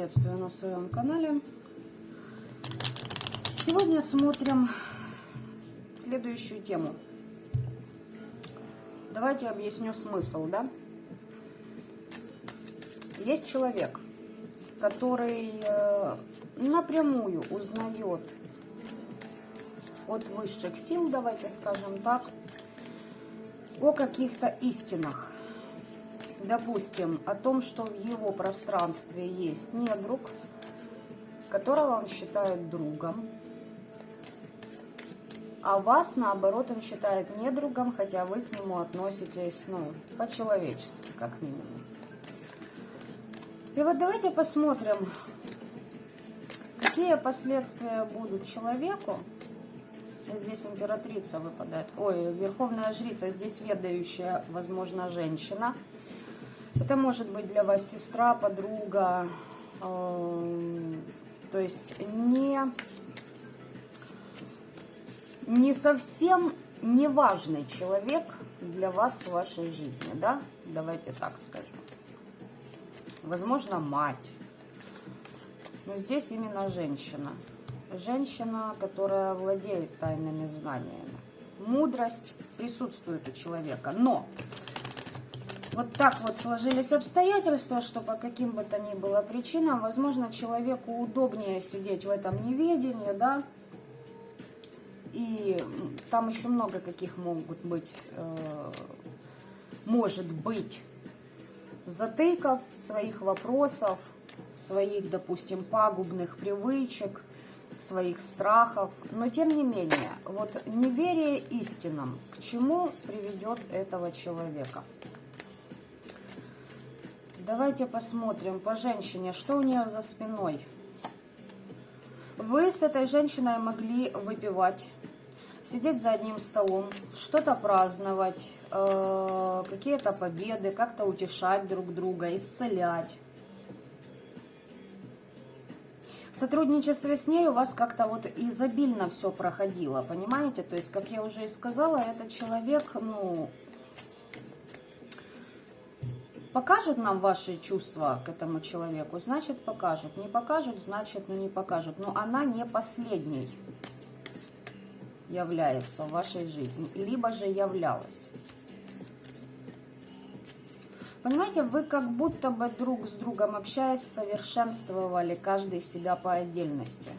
приветствую на своем канале. Сегодня смотрим следующую тему. Давайте объясню смысл, да? Есть человек, который напрямую узнает от высших сил, давайте скажем так, о каких-то истинах. Допустим, о том, что в его пространстве есть недруг, которого он считает другом, а вас, наоборот, он считает недругом, хотя вы к нему относитесь, по-человечески, как минимум. И вот давайте посмотрим, какие последствия будут человеку. Здесь императрица выпадает. Ой, верховная жрица, здесь ведающая, возможно, женщина. Это может быть для вас сестра, подруга, то есть не совсем неважный человек для вас в вашей жизни, да? Давайте так скажем. Возможно, мать. Но здесь именно женщина. Женщина, которая владеет тайными знаниями. Мудрость присутствует у человека, но вот так вот сложились обстоятельства, что по каким бы то ни было причинам, возможно, человеку удобнее сидеть в этом неведении, да, и там еще много каких может быть, затыков, своих вопросов, своих, допустим, пагубных привычек, своих страхов, но тем не менее, вот неверие истинам, к чему приведет этого человека? Давайте посмотрим по женщине, что у нее за спиной. Вы с этой женщиной могли выпивать, сидеть за одним столом, что-то праздновать, какие-то победы, как-то утешать друг друга, исцелять. В сотрудничестве с ней у вас как-то вот изобильно все проходило, понимаете? То есть, как я уже и сказала, этот человек, покажут нам ваши чувства к этому человеку, значит покажут. Не покажут, значит не покажут. Но она не последней является в вашей жизни, либо же являлась. Понимаете, вы как будто бы друг с другом общаясь, совершенствовали каждый себя по отдельности.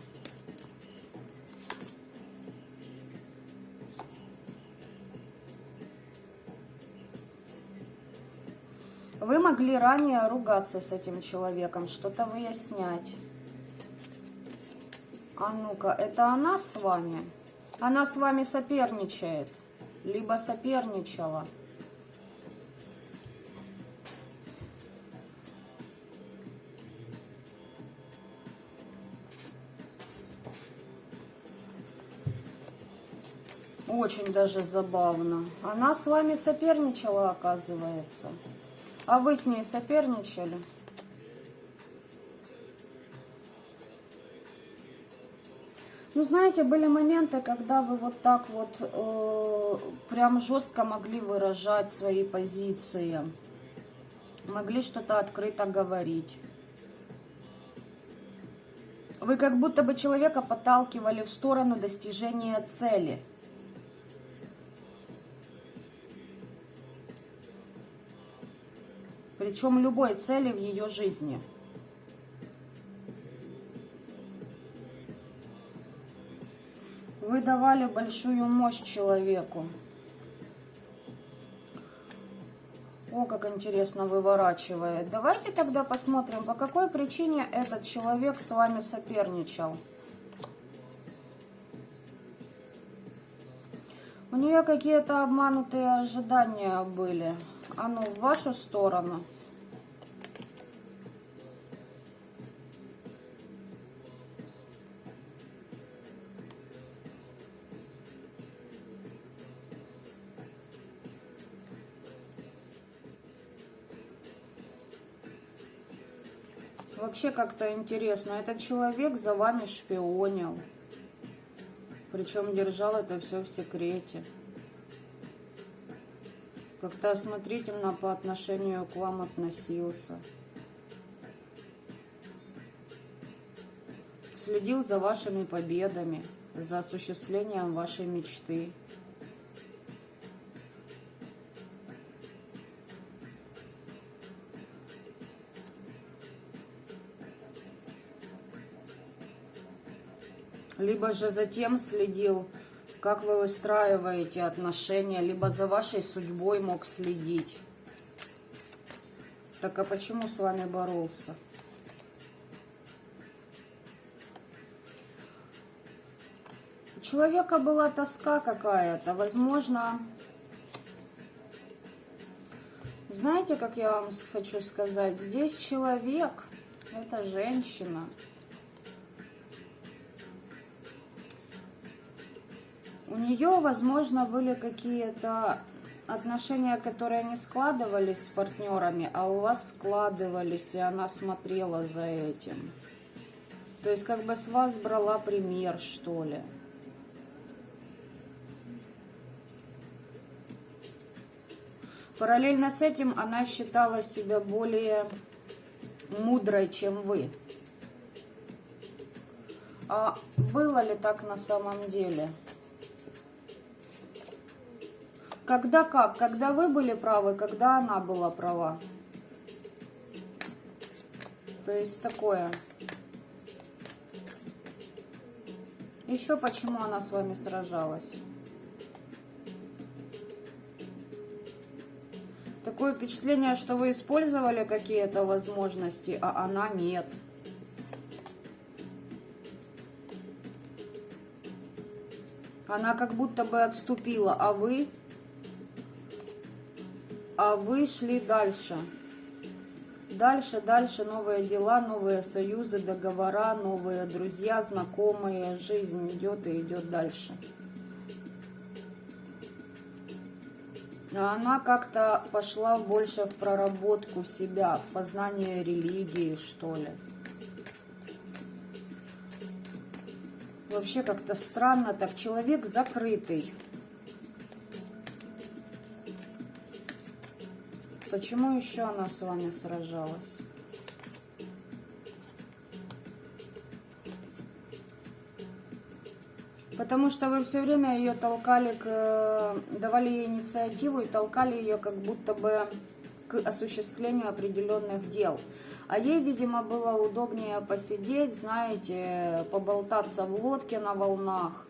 Вы могли ранее ругаться с этим человеком, что-то выяснять. А ну-ка, это она с вами? Она с вами соперничает, либо соперничала. Очень даже забавно. Она с вами соперничала, оказывается. А вы с ней соперничали? Знаете, были моменты, когда вы вот так вот прям жестко могли выражать свои позиции. Могли что-то открыто говорить. Вы как будто бы человека подталкивали в сторону достижения цели. Причем любой цели в ее жизни. Вы давали большую мощь человеку. О, как интересно выворачивает. Давайте тогда посмотрим, по какой причине этот человек с вами соперничал. У нее какие-то обманутые ожидания были. А ну, в вашу сторону. Вообще как-то интересно. Этот человек за вами шпионил. Причем держал это все в секрете. Как-то осмотрительно по отношению к вам относился. Следил за вашими победами, за осуществлением вашей мечты. Либо же затем следил, как вы выстраиваете отношения, либо за вашей судьбой мог следить. Так а почему с вами боролся? У человека была тоска какая-то, возможно. Знаете, как я вам хочу сказать? Здесь человек, это женщина. У нее, возможно, были какие-то отношения, которые не складывались с партнерами, а у вас складывались, и она смотрела за этим. То есть как бы с вас брала пример, что ли. Параллельно с этим она считала себя более мудрой, чем вы. А было ли так на самом деле? Когда как? Когда вы были правы, когда она была права? То есть такое. Еще почему она с вами сражалась? Такое впечатление, что вы использовали какие-то возможности, а она нет. Она как будто бы отступила, а вы шли дальше. Дальше новые дела, новые союзы, договора, новые друзья, знакомые. Жизнь идет и идет дальше. А она как-то пошла больше в проработку себя, в познание религии, что ли. Вообще как-то странно так. Человек закрытый. Почему еще она с вами сражалась? Потому что вы все время ее толкали, давали ей инициативу и толкали ее как будто бы к осуществлению определенных дел. А ей, видимо, было удобнее посидеть, знаете, поболтаться в лодке на волнах.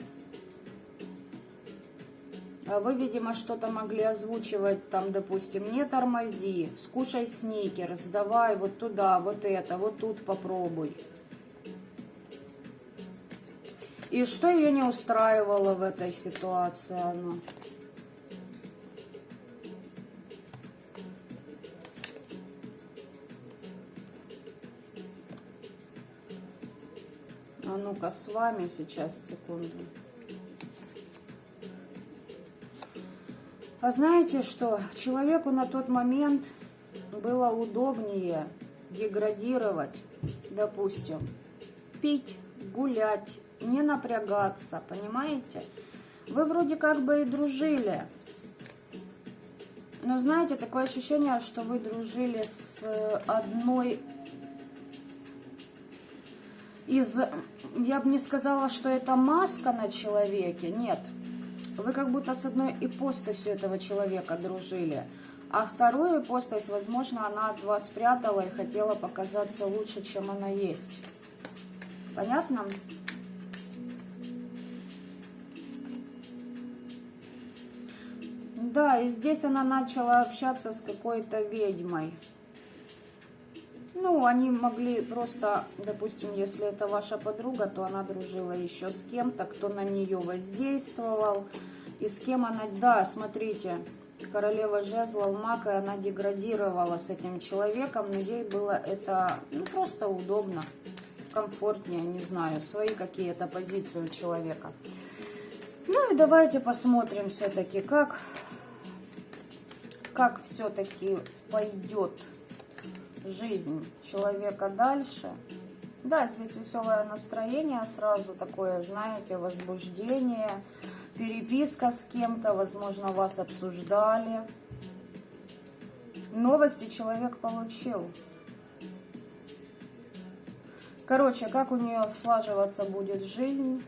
А вы, видимо, что-то могли озвучивать, там, допустим, не тормози, скушай сникерс, давай вот туда, вот это, вот тут попробуй. И что ее не устраивало в этой ситуации, она? А ну-ка, с вами сейчас, секунду. А знаете что? Человеку на тот момент было удобнее деградировать, допустим, пить, гулять, не напрягаться, понимаете? Вы вроде как бы и дружили. Но знаете, такое ощущение, что вы дружили с одной из... Я бы не сказала, что это маска на человеке, нет. Вы как будто с одной ипостасью этого человека дружили. А вторую ипостась, возможно, она от вас спрятала и хотела показаться лучше, чем она есть. Понятно? Да, и здесь она начала общаться с какой-то ведьмой. Ну, они могли просто, допустим, если это ваша подруга, то она дружила еще с кем-то, кто на нее воздействовал. И с кем она... Да, смотрите, королева жезлов, маг, и она деградировала с этим человеком, но ей было это просто удобно, комфортнее, не знаю, свои какие-то позиции у человека. Ну и давайте посмотрим все-таки, как все-таки пойдет жизнь человека дальше. Да, здесь веселое настроение, сразу такое, знаете, возбуждение, переписка с кем-то, возможно, вас обсуждали. Новости человек получил. Короче, как у нее слаживаться будет жизнь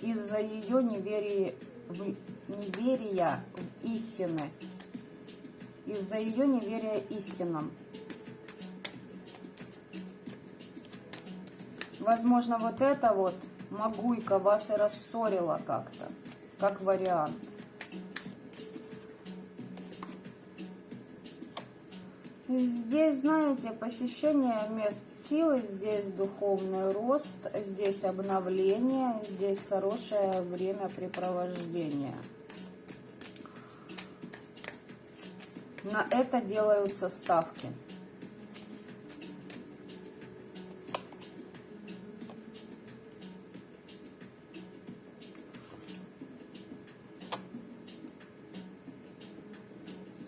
из-за ее неверия в истины. Из-за ее неверия истинам. Возможно, вот это вот могуйка вас и рассорила как-то, как вариант. Здесь, знаете, посещение мест силы, здесь духовный рост, здесь обновление, здесь хорошее времяпрепровождение. На это делаются ставки.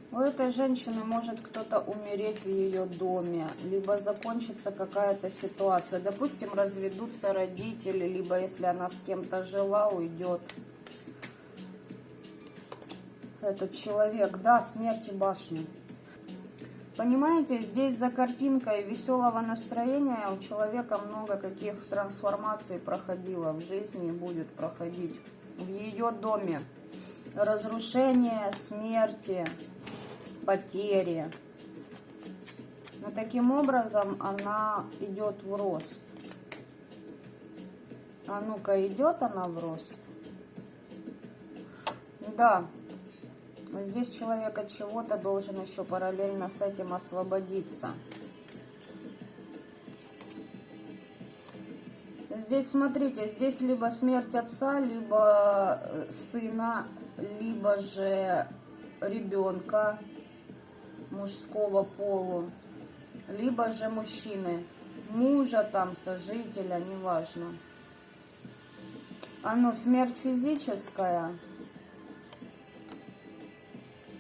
У этой женщины может кто-то умереть в ее доме, либо закончится какая-то ситуация. Допустим, разведутся родители, либо если она с кем-то жила, уйдет этот человек. Да, смерть и башня. Понимаете, здесь за картинкой веселого настроения у человека много каких трансформаций проходило в жизни и будет проходить в ее доме. Разрушение, смерти, потери. Но таким образом она идет в рост. А ну-ка, идет она в рост? Да. Здесь человек от чего-то должен еще параллельно с этим освободиться. Здесь, смотрите, здесь либо смерть отца, либо сына, либо же ребенка мужского пола, либо же мужчины, мужа там, сожителя, неважно. А ну, смерть физическая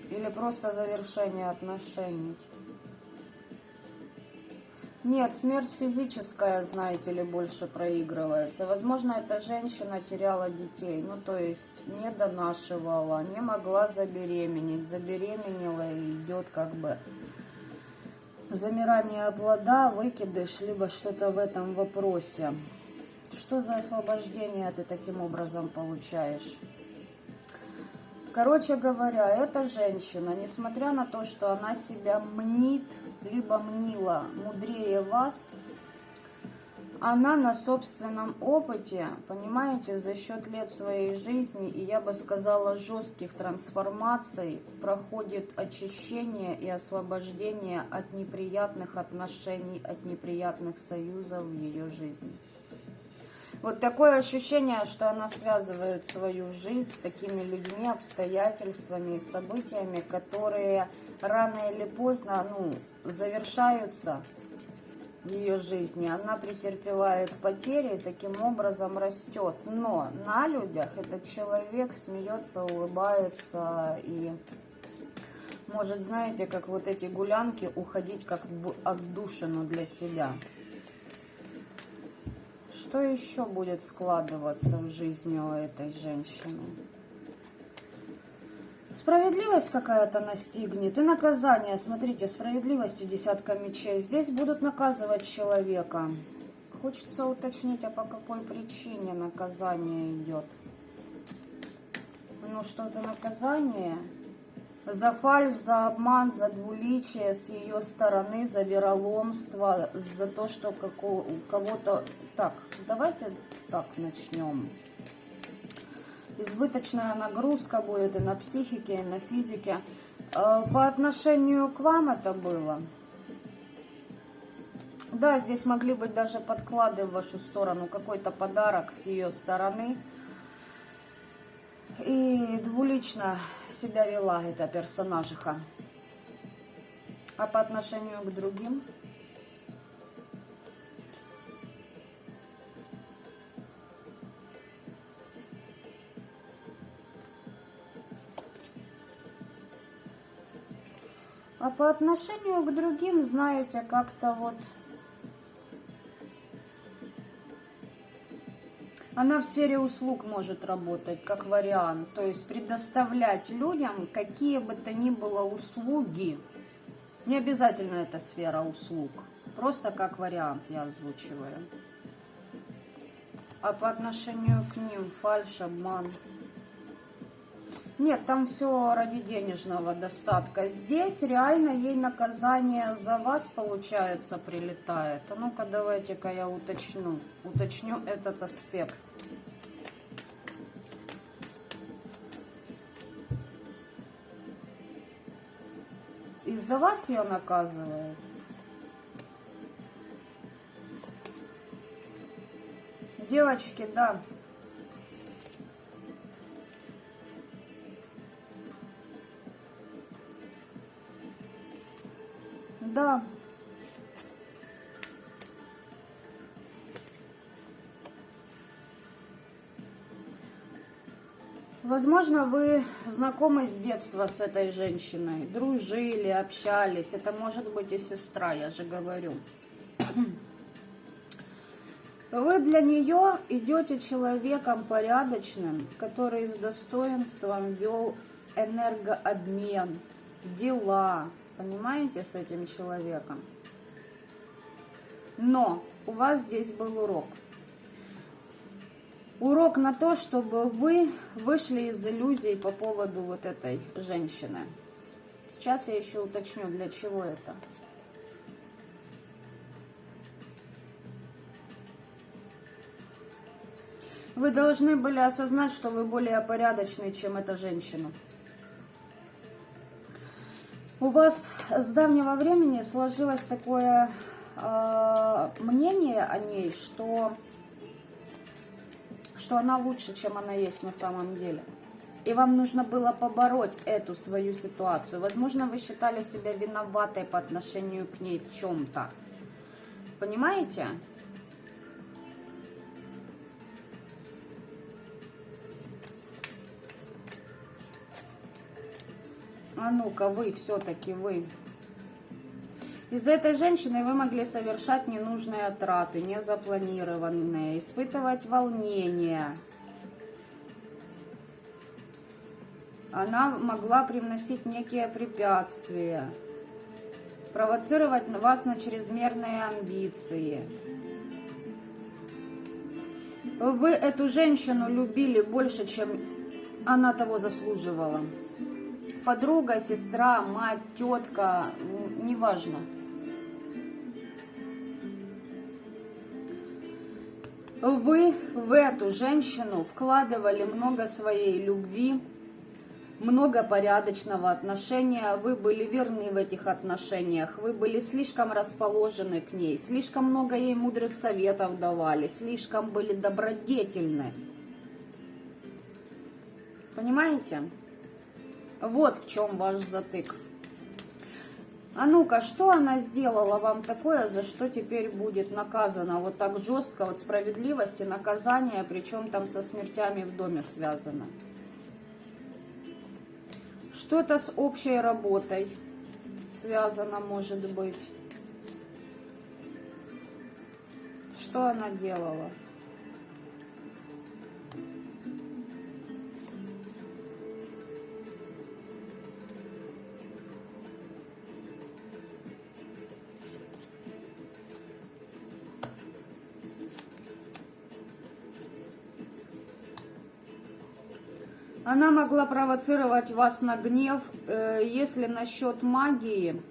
или просто завершение отношений? Нет, смерть физическая, знаете ли, больше проигрывается. Возможно, эта женщина теряла детей, ну, то есть не донашивала, не могла забеременеть, забеременела и идет как бы замирание плода, выкидыш, либо что-то в этом вопросе. Что за освобождение ты таким образом получаешь? Короче говоря, эта женщина, несмотря на то, что она себя мнит, либо мнила мудрее вас, она на собственном опыте, понимаете, за счет лет своей жизни, и я бы сказала, жестких трансформаций, проходит очищение и освобождение от неприятных отношений, от неприятных союзов в ее жизни. Вот такое ощущение, что она связывает свою жизнь с такими людьми, обстоятельствами и событиями, которые рано или поздно, завершаются в ее жизни. Она претерпевает потери и таким образом растет. Но на людях этот человек смеется, улыбается и может, знаете, как вот эти гулянки, уходить как в отдушину для себя. Что еще будет складываться в жизни у этой женщины? Справедливость какая-то настигнет и наказание. Смотрите, справедливость и десятка мечей. Здесь будут наказывать человека. Хочется уточнить, а по какой причине наказание идет? Ну что за наказание? За фальшь, за обман, за двуличие с ее стороны, за вероломство, за то, что у кого-то... Так, давайте так начнем. Избыточная нагрузка будет и на психике, и на физике. По отношению к вам это было. Да, здесь могли быть даже подклады в вашу сторону, какой-то подарок с ее стороны. И двулично себя вела эта персонажиха. А по отношению к другим? А по отношению к другим, знаете, как-то вот... Она в сфере услуг может работать, как вариант. То есть предоставлять людям какие бы то ни было услуги. Не обязательно это сфера услуг. Просто как вариант я озвучиваю. А по отношению к ним фальшь, обман. Нет, там все ради денежного достатка. Здесь реально ей наказание за вас, получается, прилетает. А ну-ка, давайте-ка я уточню этот аспект. Из-за вас ее наказывают? Девочки, да. Да. Возможно, вы знакомы с детства с этой женщиной, дружили, общались. Это может быть и сестра, я же говорю. Вы для нее идете человеком порядочным, который с достоинством вел энергообмен, дела. Понимаете, с этим человеком? Но у вас здесь был урок. Урок на то, чтобы вы вышли из иллюзий по поводу вот этой женщины. Сейчас я еще уточню, для чего это. Вы должны были осознать, что вы более порядочны, чем эта женщина. У вас с давнего времени сложилось такое мнение о ней, что она лучше, чем она есть на самом деле. И вам нужно было побороть эту свою ситуацию. Возможно, вы считали себя виноватой по отношению к ней в чем-то. Понимаете? А ну-ка, вы все-таки, вы. Из-за этой женщины вы могли совершать ненужные траты, незапланированные, испытывать волнение. Она могла привносить некие препятствия, провоцировать вас на чрезмерные амбиции. Вы эту женщину любили больше, чем она того заслуживала. Подруга, сестра, мать, тетка, неважно. Вы в эту женщину вкладывали много своей любви, много порядочного отношения, вы были верны в этих отношениях, вы были слишком расположены к ней, слишком много ей мудрых советов давали, слишком были добродетельны. Понимаете? Вот в чем ваш затык. А ну-ка, что она сделала вам такое, за что теперь будет наказана вот так жестко, вот справедливость и наказание, причем там со смертями в доме связано? Что-то с общей работой связано, может быть. Что она делала? Она могла провоцировать вас на гнев. Если насчет магии,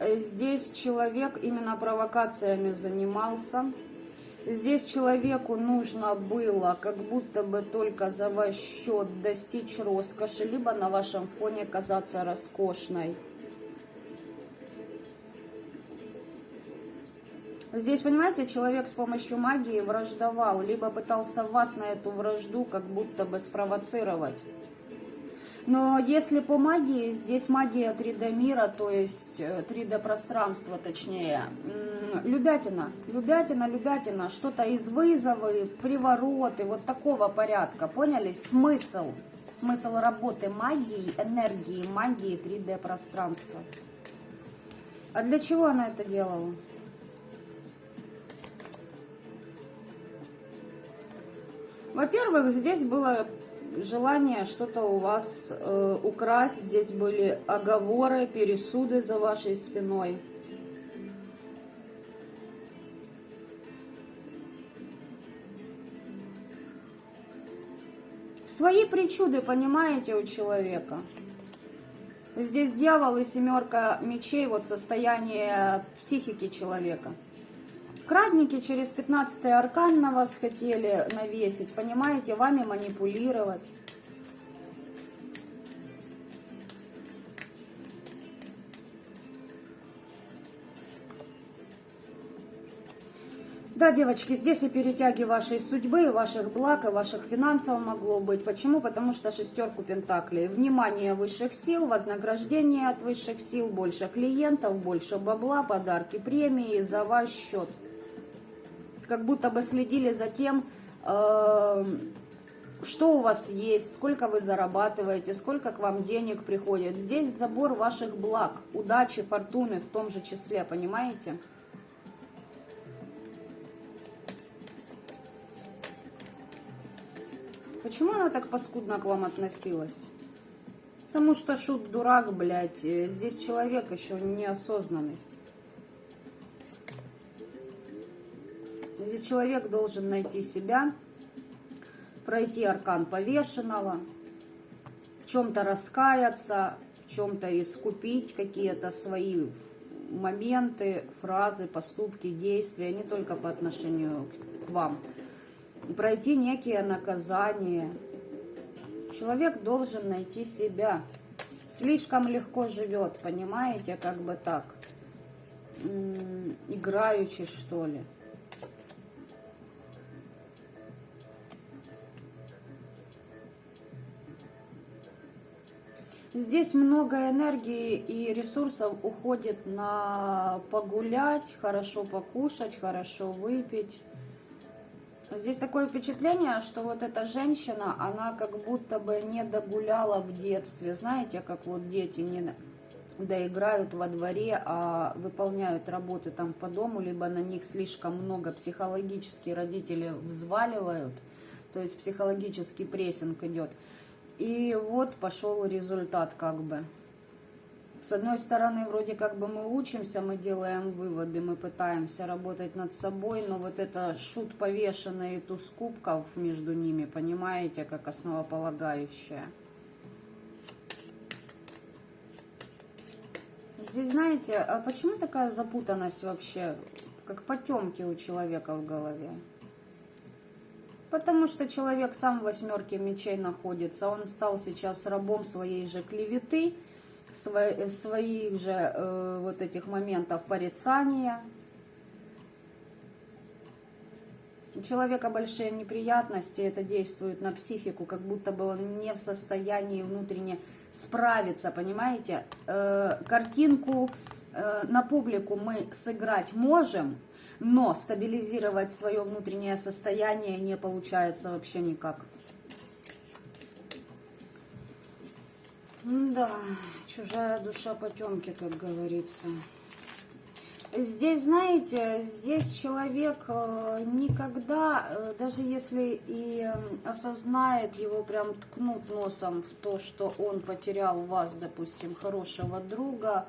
здесь человек именно провокациями занимался. Здесь человеку нужно было как будто бы только за ваш счет достичь роскоши, либо на вашем фоне казаться роскошной. Здесь, понимаете, человек с помощью магии враждовал, либо пытался вас на эту вражду как будто бы спровоцировать. Но если по магии, здесь магия 3D мира, то есть 3D пространства, точнее, любятина, что-то из вызовы, привороты, вот такого порядка, поняли? Смысл работы магии, энергии, магии 3D пространства. А для чего она это делала? Во-первых, здесь было желание что-то у вас украсть. Здесь были оговоры, пересуды за вашей спиной. Свои причуды, понимаете, у человека. Здесь дьявол и 7 мечей, вот состояние психики человека. Крадники через 15-й аркан на вас хотели навесить, понимаете, вами манипулировать. Да, девочки, здесь и перетяги вашей судьбы, ваших благ и ваших финансов могло быть. Почему? Потому что 6 пентаклей. Внимание высших сил, вознаграждение от высших сил, больше клиентов, больше бабла, подарки, премии за ваш счет. Как будто бы следили за тем, что у вас есть, сколько вы зарабатываете, сколько к вам денег приходит. Здесь забор ваших благ, удачи, фортуны в том же числе, понимаете? Почему она так паскудно к вам относилась? Потому что шут дурак, блядь. Здесь человек еще неосознанный. Здесь человек должен найти себя, пройти аркан повешенного, в чем-то раскаяться, в чем-то искупить какие-то свои моменты, фразы, поступки, действия, не только по отношению к вам. Пройти некие наказания. Человек должен найти себя. Слишком легко живет, понимаете, как бы так, играючи, что ли. Здесь много энергии и ресурсов уходит на погулять, хорошо покушать, хорошо выпить. Здесь такое впечатление, что вот эта женщина, она как будто бы не догуляла в детстве. Знаете, как вот дети не доиграют во дворе, а выполняют работы там по дому, либо на них слишком много психологически родители взваливают, то есть психологический прессинг идет. И вот пошел результат как бы. С одной стороны, вроде как бы мы учимся, мы делаем выводы, мы пытаемся работать над собой, но вот это шут повешенный и туз кубков между ними, понимаете, как основополагающее. Здесь, знаете, а почему такая запутанность вообще, как потемки у человека в голове? Потому что человек сам в 8 мечей находится, он стал сейчас рабом своей же клеветы, своих же вот этих моментов порицания. У человека большие неприятности, это действует на психику, как будто бы он не в состоянии внутренне справиться, понимаете? Картинку на публику мы сыграть можем, но стабилизировать свое внутреннее состояние не получается вообще никак. Да, чужая душа потемки, как говорится. Здесь, знаете, здесь человек никогда, даже если и осознает, его прям ткнут носом в то, что он потерял вас, допустим, хорошего друга,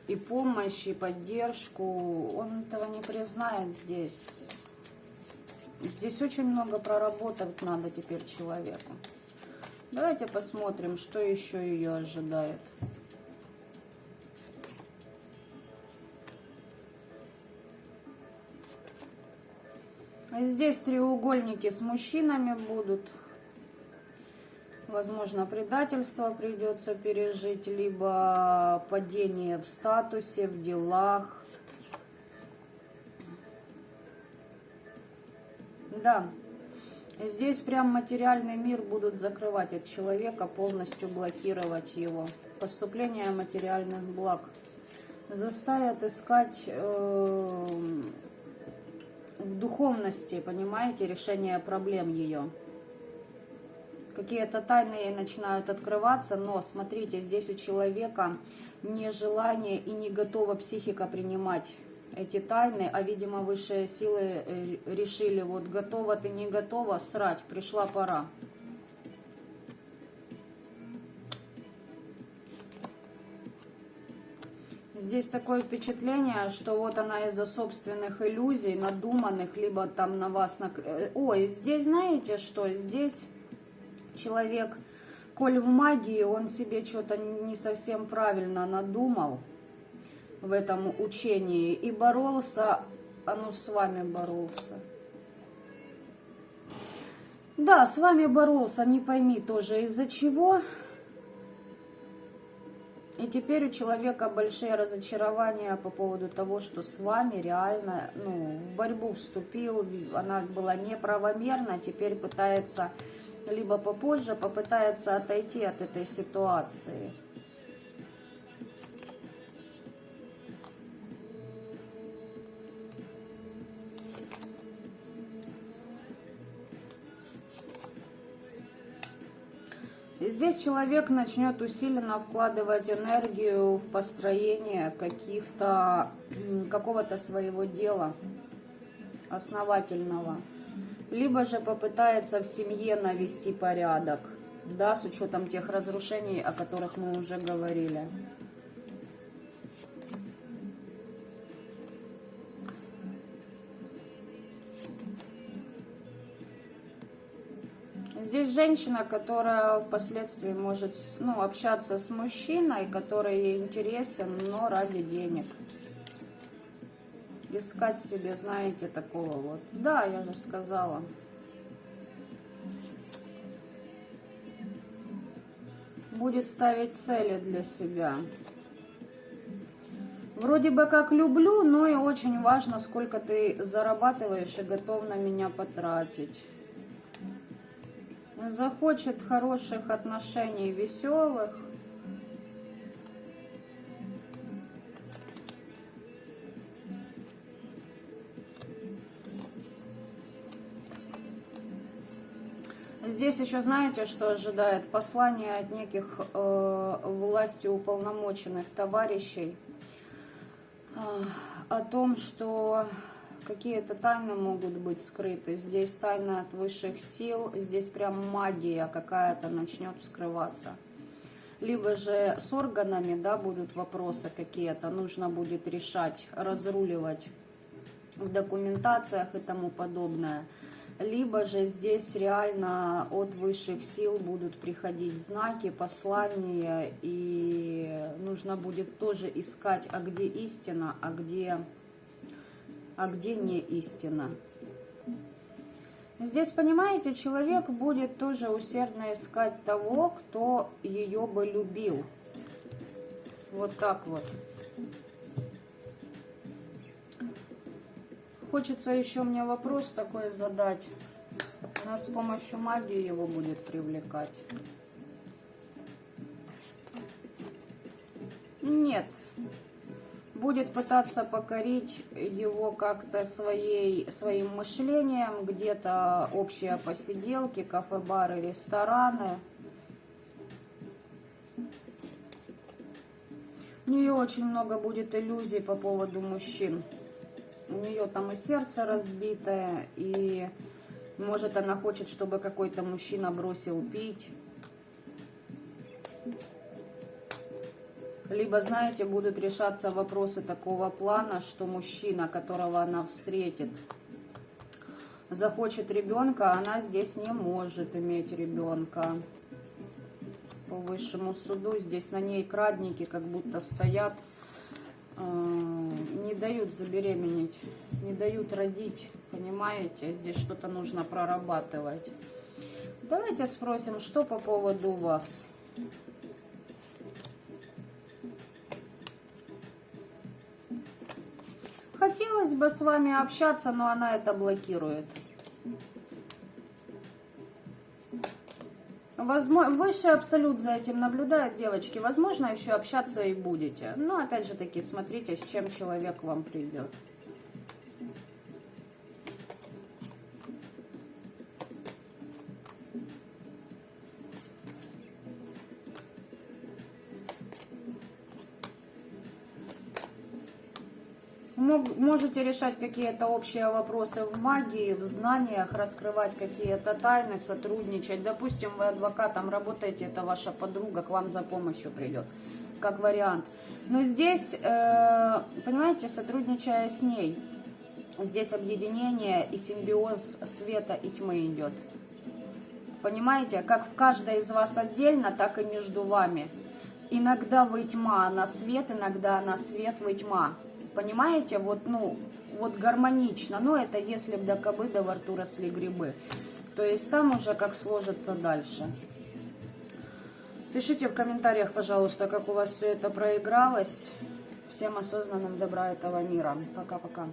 и помощь, и поддержку, он этого не признает здесь. Здесь очень много проработать надо теперь человеку. Давайте посмотрим, что еще ее ожидает. Здесь треугольники с мужчинами будут. Возможно, предательство придется пережить, либо падение в статусе, в делах. Да. Здесь прям материальный мир будут закрывать от человека, полностью блокировать его. Поступление материальных благ. Заставят искать в духовности, понимаете, решение проблем ее. Какие-то тайны ей начинают открываться, но смотрите, здесь у человека нежелание и не готова психика принимать эти тайны, а, видимо, высшие силы решили, вот готова ты, не готова, срать, пришла пора. Здесь такое впечатление, что вот она из-за собственных иллюзий, надуманных, либо там на вас... Ой, здесь знаете что? Здесь человек, коль в магии, он себе что-то не совсем правильно надумал в этом учении. И боролся, а ну с вами боролся. Да, с вами боролся, не пойми тоже из-за чего. И теперь у человека большие разочарования по поводу того, что с вами реально, ну, в борьбу вступил, она была неправомерна, теперь пытается, либо попозже попытается отойти от этой ситуации. И здесь человек начнет усиленно вкладывать энергию в построение какого-то своего дела основательного. Либо же попытается в семье навести порядок, да, с учетом тех разрушений, о которых мы уже говорили. Здесь женщина, которая впоследствии может, ну, общаться с мужчиной, который ей интересен, но ради денег. Искать себе, знаете, такого вот. Да, я же сказала. Будет ставить цели для себя. Вроде бы как люблю, но и очень важно, сколько ты зарабатываешь и готов на меня потратить. Захочет хороших отношений, веселых. Здесь еще знаете, что ожидает? Послание от неких властеуполномоченных товарищей о том, что какие-то тайны могут быть скрыты. Здесь тайны от высших сил, здесь прям магия какая-то начнет вскрываться. Либо же с органами, да, будут вопросы какие-то, нужно будет решать, разруливать в документациях и тому подобное. Либо же здесь реально от высших сил будут приходить знаки, послания, и нужно будет тоже искать, а где истина, а где не истина. Здесь, понимаете, человек будет тоже усердно искать того, кто ее бы любил. Вот так вот. Хочется еще мне вопрос такой задать. Она с помощью магии его будет привлекать. Нет. Будет пытаться покорить его как-то своим мышлением, где-то общие посиделки, кафе-бары, рестораны. У нее очень много будет иллюзий по поводу мужчин. У нее там и сердце разбитое, и может она хочет, чтобы какой-то мужчина бросил пить. Либо, знаете, будут решаться вопросы такого плана, что мужчина, которого она встретит, захочет ребенка, а она здесь не может иметь ребенка. По высшему суду здесь на ней крадники как будто стоят, не дают забеременеть, не дают родить, понимаете? Здесь что-то нужно прорабатывать. Давайте спросим, что по поводу вас. Хотелось бы с вами общаться, но она это блокирует. Высший абсолют за этим наблюдает, девочки. Возможно, еще общаться и будете. Но опять же таки, смотрите, с чем человек к вам придет. Можете решать какие-то общие вопросы в магии, в знаниях, раскрывать какие-то тайны, сотрудничать. Допустим, вы адвокатом работаете, это ваша подруга к вам за помощью придет. как вариант. Но здесь, понимаете, сотрудничая с ней, здесь объединение и симбиоз света и тьмы идет. Понимаете, как в каждой из вас отдельно, так и между вами. Иногда вы тьма, она свет, иногда она свет, вы тьма. Понимаете, вот, ну, вот гармонично. Но это если б до кобы до во рту росли грибы. То есть там уже как сложится дальше. Пишите в комментариях, пожалуйста, как у вас все это проигралось. Всем осознанным добра этого мира. Пока-пока.